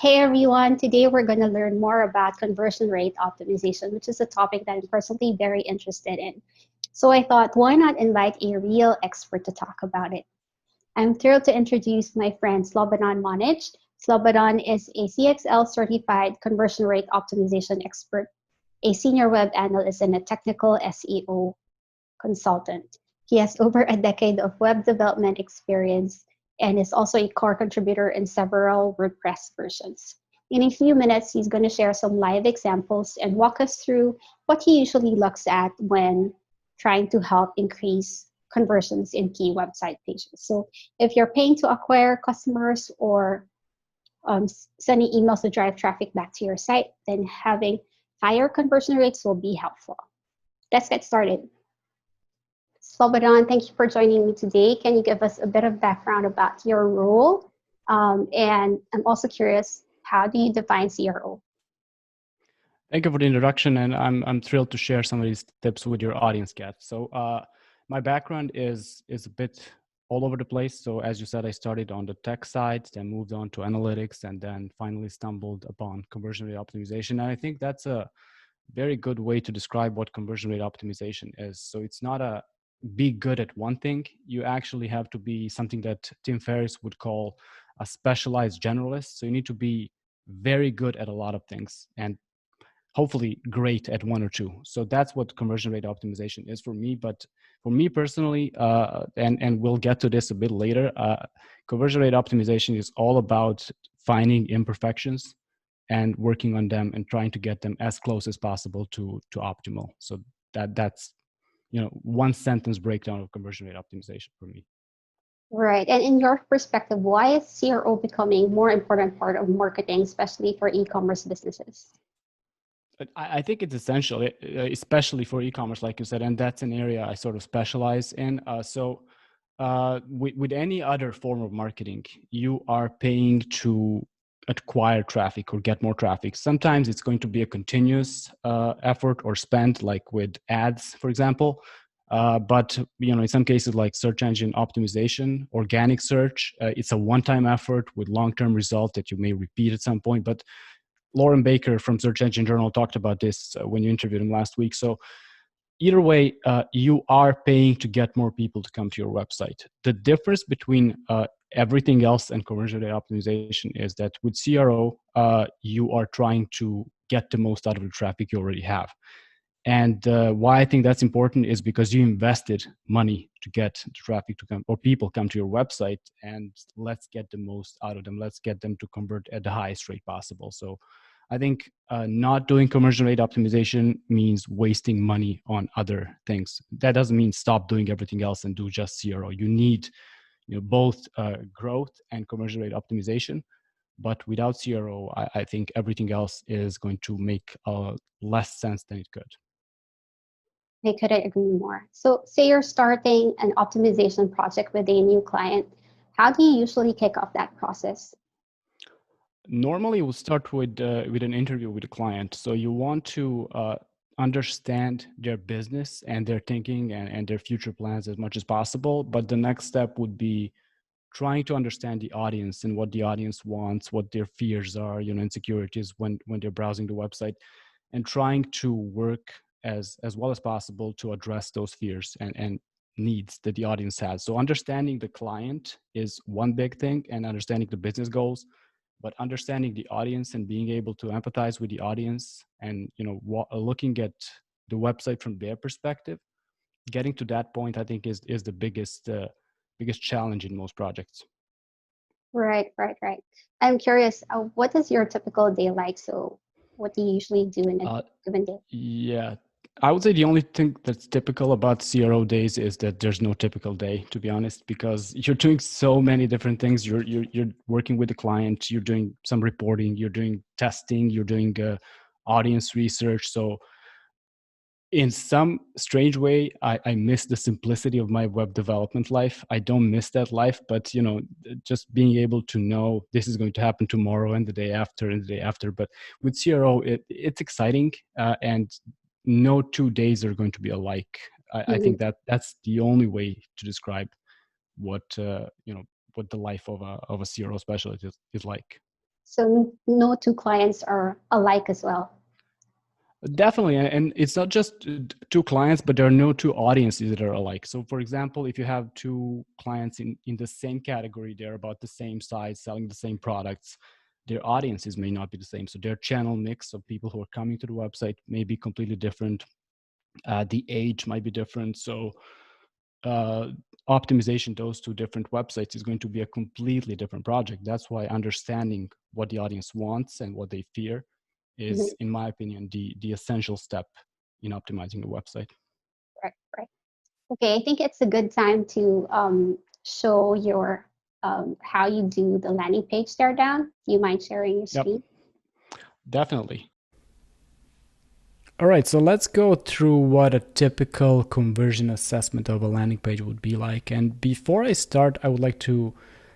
Hey everyone, today we're going to learn more about conversion rate optimization, which is a topic that I'm personally very interested in. So I thought, why not invite a real expert to talk about it? I'm thrilled to introduce my friend Slobodan Manic. Slobodan is a CXL certified conversion rate optimization expert, a senior web analyst, and a technical SEO consultant. He has over a decade of web development experience and is also a core contributor in several WordPress versions. In a few minutes, he's going to share some live examples and walk us through what he usually looks at when trying to help increase conversions in key website pages. So if you're paying to acquire customers or sending emails to drive traffic back to your site, then having higher conversion rates will be helpful. Let's get started. Slobodan, thank you for joining me today. Can you give us a bit of background about your role? And I'm also curious, how do you define CRO? Thank you for the introduction, and I'm thrilled to share some of these tips with your audience, Kat. So my background is a bit all over the place. So as you said, I started on the tech side, then moved on to analytics, and then finally stumbled upon conversion rate optimization. And I think that's a very good way to describe what conversion rate optimization is. So it's not a be good at one thing. You actually have to be something that Tim Ferriss would call a specialized generalist. So you need to be very good at a lot of things and hopefully great at one or two. So that's what conversion rate optimization is for me. But for me personally, and we'll get to this a bit later, conversion rate optimization is all about finding imperfections and working on them and trying to get them as close as possible to optimal. So that's one sentence breakdown of conversion rate optimization for me. Right. And in your perspective, why is CRO becoming a more important part of marketing, especially for e-commerce businesses? I think it's essential, especially for e-commerce, like you said, and that's an area I sort of specialize in. With any other form of marketing, you are paying to acquire traffic or get more traffic. Sometimes it's going to be a continuous effort or spend, like with ads, for example. But in some cases, like search engine optimization, organic search, it's a one-time effort with long-term result that you may repeat at some point. But Lauren Baker from Search Engine Journal talked about this when you interviewed him last week. So either way, you are paying to get more people to come to your website. The difference between everything else and conversion rate optimization is that with CRO, you are trying to get the most out of the traffic you already have. And why I think that's important is because you invested money to get the traffic to come or people come to your website, and let's get the most out of them. Let's get them to convert at the highest rate possible. So I think not doing conversion rate optimization means wasting money on other things. That doesn't mean stop doing everything else and do just CRO. You need both growth and conversion rate optimization. But without CRO, I think everything else is going to make less sense than it could. I couldn't agree more. So, say you're starting an optimization project with a new client. How do you usually kick off that process? Normally, we'll start with an interview with a client. So you want to understand their business and their thinking and their future plans as much as possible. But the next step would be trying to understand the audience and what the audience wants, what their fears are, insecurities when they're browsing the website, and trying to work as well as possible to address those fears and needs that the audience has. So understanding the client is one big thing, and understanding the business goals, but understanding the audience and being able to empathize with the audience and looking at the website from their perspective, getting to that point, I think is the biggest challenge in most projects. Right, right, right. I'm curious, what is your typical day like? So, what do you usually do in a given day? Yeah, I would say the only thing that's typical about CRO days is that there's no typical day, to be honest, because you're doing so many different things. You're working with the client, you're doing some reporting, you're doing testing, you're doing audience research. So in some strange way, I miss the simplicity of my web development life. I don't miss that life, but just being able to know this is going to happen tomorrow and the day after and the day after. But with CRO, it's exciting, and no 2 days are going to be alike. I think that's the only way to describe what what the life of a CRO specialist is like. So no two clients are alike as well. Definitely, and it's not just two clients, but there are no two audiences that are alike. So, for example, if you have two clients in the same category, they're about the same size, selling the same products, their audiences may not be the same. So, their channel mix of people who are coming to the website may be completely different. The age might be different. So, uh, optimization those two different websites is going to be a completely different project. That's why understanding what the audience wants and what they fear is, Mhm. in my opinion, the essential step in optimizing a website. Right, right. Okay, I think it's a good time to show your how you do the landing page teardown. Do you mind sharing your Yep, screen? definitely. All right, so let's go through what a typical conversion assessment of a landing page would be like. And before I start, I would like to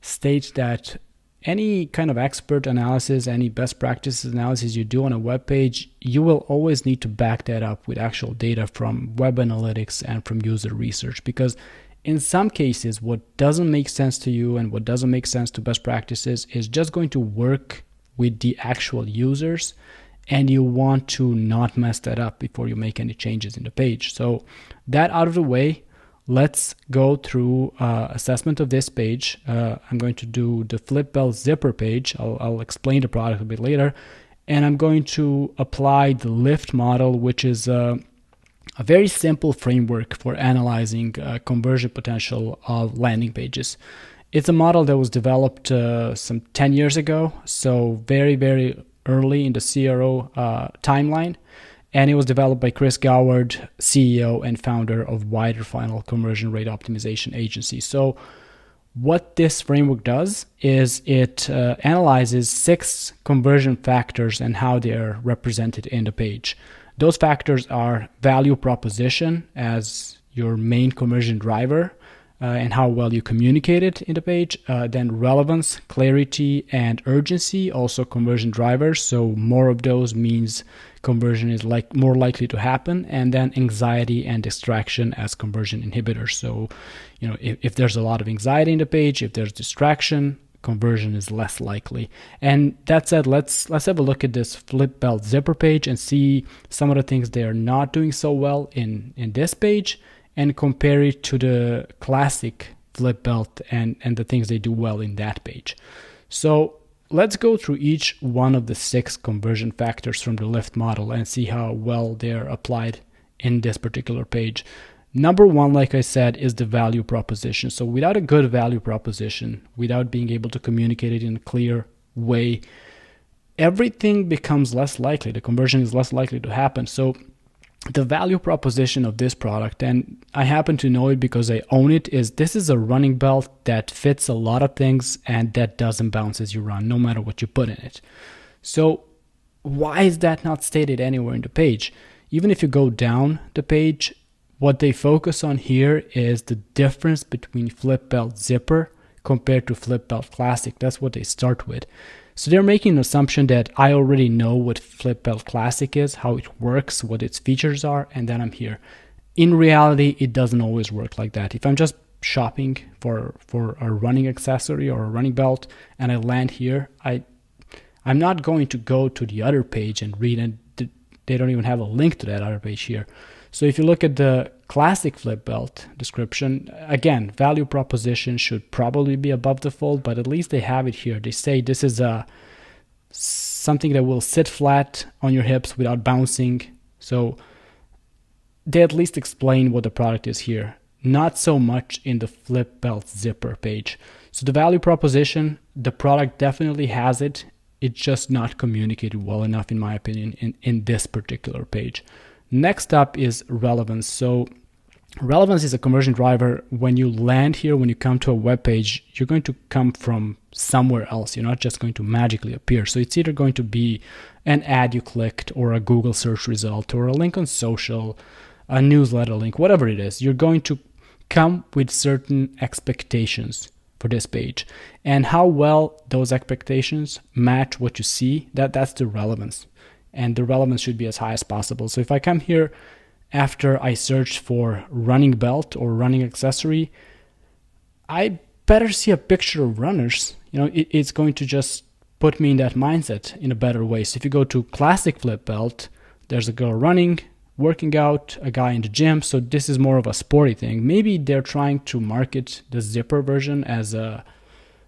state that any kind of expert analysis, any best practices analysis you do on a web page, you will always need to back that up with actual data from web analytics and from user research. Because in some cases, what doesn't make sense to you and what doesn't make sense to best practices is just going to work with the actual users, and you want to not mess that up before you make any changes in the page. So that out of the way, let's go through assessment of this page. I'm going to do the flip belt zipper page. I'll explain the product a bit later. And I'm going to apply the lift model, which is a very simple framework for analyzing conversion potential of landing pages. It's a model that was developed some 10 years ago, so very, very early in the CRO timeline. And it was developed by Chris Goward, CEO and founder of Wider Funnel Conversion Rate Optimization Agency. So, what this framework does is it analyzes 6 conversion factors and how they are represented in the page. Those factors are value proposition as your main conversion driver, and how well you communicate it in the page. Then relevance, clarity, and urgency, also conversion drivers. So more of those means conversion is like more likely to happen. And then anxiety and distraction as conversion inhibitors. So, if there's a lot of anxiety in the page, if there's distraction, conversion is less likely. And that said, let's have a look at this flip belt zipper page and see some of the things they are not doing so well in this page, and compare it to the classic flip belt and the things they do well in that page. So let's go through each one of the 6 conversion factors from the lift model and see how well they're applied in this particular page. Number 1, like I said, is the value proposition. So without a good value proposition, without being able to communicate it in a clear way, everything becomes less likely. The conversion is less likely to happen. So the value proposition of this product, and I happen to know it because I own it, is this is a running belt that fits a lot of things and that doesn't bounce as you run, no matter what you put in it. So why is that not stated anywhere in the page? Even if you go down the page, what they focus on here is the difference between flip belt zipper compared to flip belt classic. That's what they start with. So they're making an assumption that I already know what flip belt classic is, how it works, what its features are, and then I'm here. In reality, it doesn't always work like that. If I'm just shopping for a running accessory or a running belt and I land here, I'm not going to go to the other page and read, and they don't even have a link to that other page here. So if you look at the classic flip belt description, again, value proposition should probably be above the fold, but at least they have it here. They say this is something that will sit flat on your hips without bouncing. So they at least explain what the product is here. Not so much in the flip belt zipper page. So the value proposition, the product definitely has it. It's just not communicated well enough, in my opinion, in this particular page. Next up is relevance. So relevance is a conversion driver. When you land here, when you come to a web page, you're going to come from somewhere else. You're not just going to magically appear. So it's either going to be an ad you clicked, or a Google search result, or a link on social, a newsletter link, whatever it is. You're going to come with certain expectations for this page, and how well those expectations match what you see, that's the relevance. And the relevance should be as high as possible. So if I come here after I search for running belt or running accessory, I better see a picture of runners. It's going to just put me in that mindset in a better way. So if you go to classic flip belt, there's a girl running, working out, a guy in the gym. So this is more of a sporty thing. Maybe they're trying to market the zipper version as a,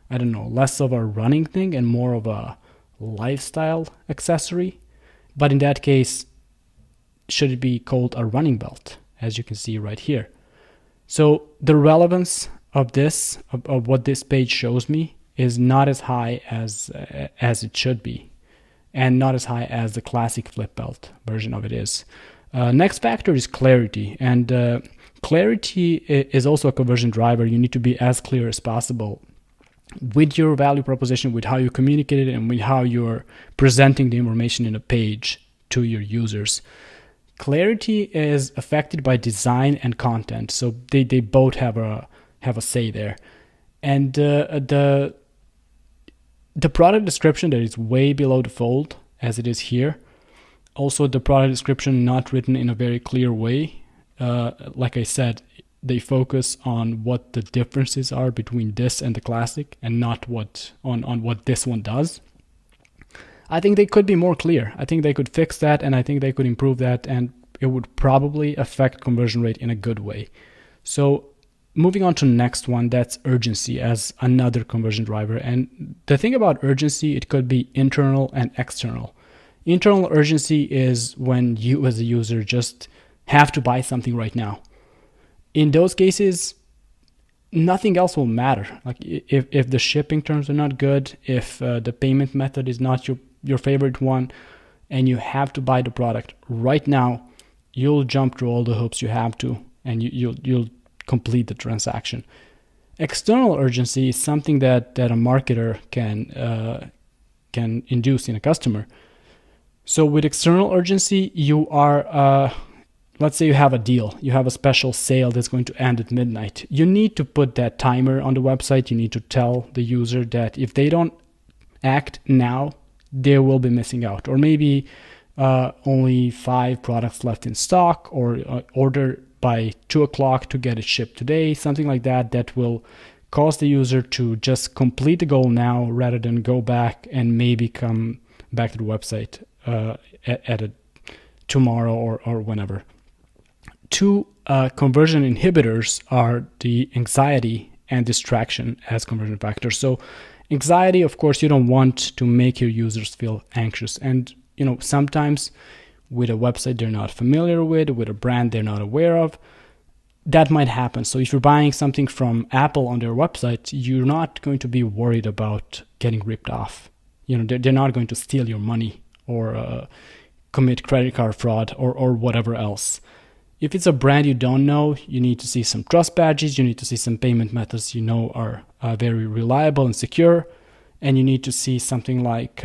I don't know, less of a running thing and more of a lifestyle accessory. But in that case, should it be called a running belt, as you can see right here? So the relevance of this, of what this page shows me, is not as high as it should be, and not as high as the classic flip belt version of it is. Next factor is clarity, and clarity is also a conversion driver. You need to be as clear as possible with your value proposition, with how you communicate it, and with how you're presenting the information in a page to your users. Clarity is affected by design and content, so they both have a say there. And the product description that is way below the fold, as it is here. Also, the product description not written in a very clear way. Like I said, they focus on what the differences are between this and the classic, and not on what this one does. I think they could be more clear. I think they could fix that, and I think they could improve that, and it would probably affect conversion rate in a good way. So moving on to the next one, that's urgency as another conversion driver. And the thing about urgency, it could be internal and external. Internal urgency is when you as a user just have to buy something right now. In those cases, nothing else will matter. Like if the shipping terms are not good, if the payment method is not your favorite one, and you have to buy the product right now, you'll jump through all the hoops you have to, and you'll complete the transaction. External urgency is something that a marketer can induce in a customer. So with external urgency, you are, let's say you have a deal, you have a special sale that's going to end at midnight. You need to put that timer on the website. You need to tell the user that if they don't act now, they will be missing out. Or maybe only 5 products left in stock, or order by 2 o'clock to get it shipped today, something like that, that will cause the user to just complete the goal now rather than go back and maybe come back to the website at tomorrow or whenever. 2 conversion inhibitors are the anxiety and distraction as conversion factors. So anxiety, of course, you don't want to make your users feel anxious. And sometimes with a website they're not familiar with a brand they're not aware of, that might happen. So if you're buying something from Apple on their website, you're not going to be worried about getting ripped off. They're not going to steal your money or commit credit card fraud or whatever else. If it's a brand you don't know, you need to see some trust badges, you need to see some payment methods are very reliable and secure, and you need to see something like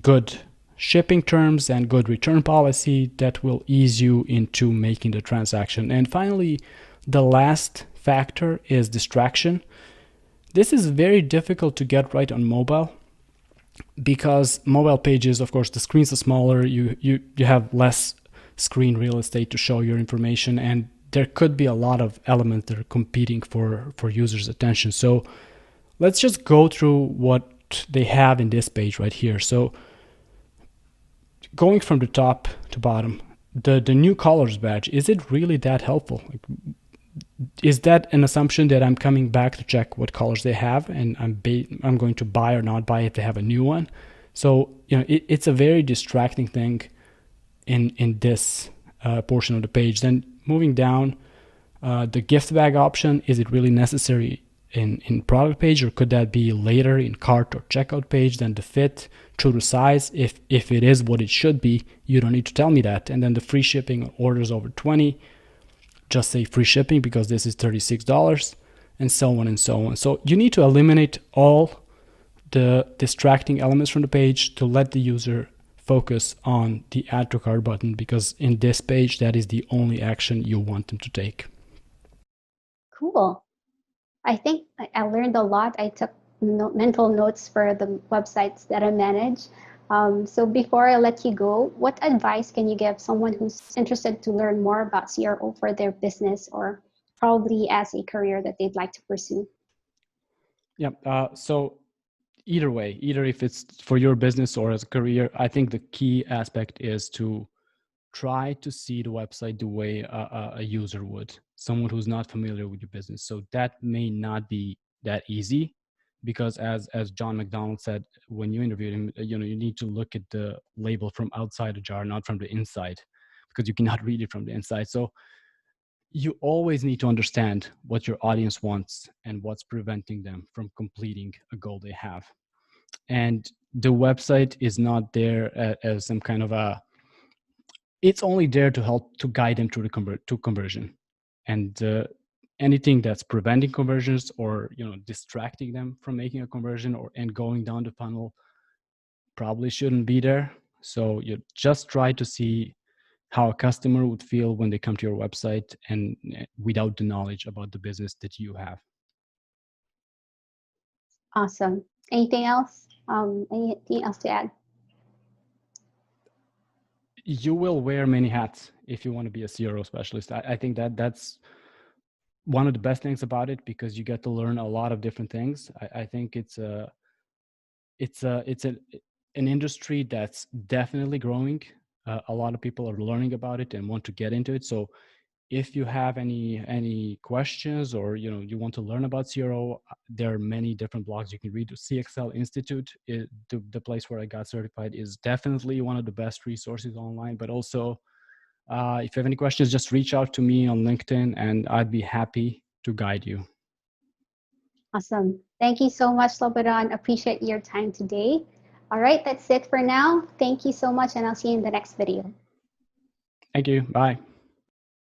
good shipping terms and good return policy that will ease you into making the transaction. And finally, the last factor is distraction. This is very difficult to get right on mobile, because mobile pages, of course, the screens are smaller, you have less screen real estate to show your information, and there could be a lot of elements that are competing for users' attention. So let's just go through what they have in this page right here. So going from the top to bottom, the new colors badge, is it really that helpful? Is that an assumption that I'm coming back to check what colors they have, and I'm going to buy or not buy if they have a new one? So it's a very distracting thing in this portion of the page. Then moving down, the gift bag option, is it really necessary in product page, or could that be later in cart or checkout page? Then the fit, true to size, if it is what it should be, you don't need to tell me that. And then the free shipping orders over 20, just say free shipping because this is $36, and so on and so on. So you need to eliminate all the distracting elements from the page to let the user focus on the add to cart button, because in this page, that is the only action you want them to take. Cool. I think I learned a lot. I took mental notes for the websites that I manage. So before I let you go, what advice can you give someone who's interested to learn more about CRO for their business, or probably as a career that they'd like to pursue? Yeah. So either way, either if it's for your business or as a career, I think the key aspect is to try to see the website the way a user would, someone who's not familiar with your business. So that may not be that easy, because as John McDonald said when you interviewed him, you need to look at the label from outside the jar, not from the inside, because you cannot read it from the inside. So you always need to understand what your audience wants and what's preventing them from completing a goal they have. And the website is not there as some kind of a, it's only there to help to guide them to the conversion. And anything that's preventing conversions, or distracting them from making a conversion or and going down the funnel, probably shouldn't be there. So you just try to see how a customer would feel when they come to your website, and without the knowledge about the business that you have. Awesome. Anything else? Anything else to add? You will wear many hats if you want to be a CRO specialist. I think that's one of the best things about it, because you get to learn a lot of different things. I think it's an industry that's definitely growing. A lot of people are learning about it and want to get into it. So if you have any questions, or you want to learn about CRO, there are many different blogs you can read. CXL Institute, the place where I got certified, is definitely one of the best resources online. But also, if you have any questions, just reach out to me on LinkedIn and I'd be happy to guide you. Awesome. Thank you so much, Slobodan. Appreciate your time today. All right, that's it for now. Thank you so much, and I'll see you in the next video. Thank you. Bye.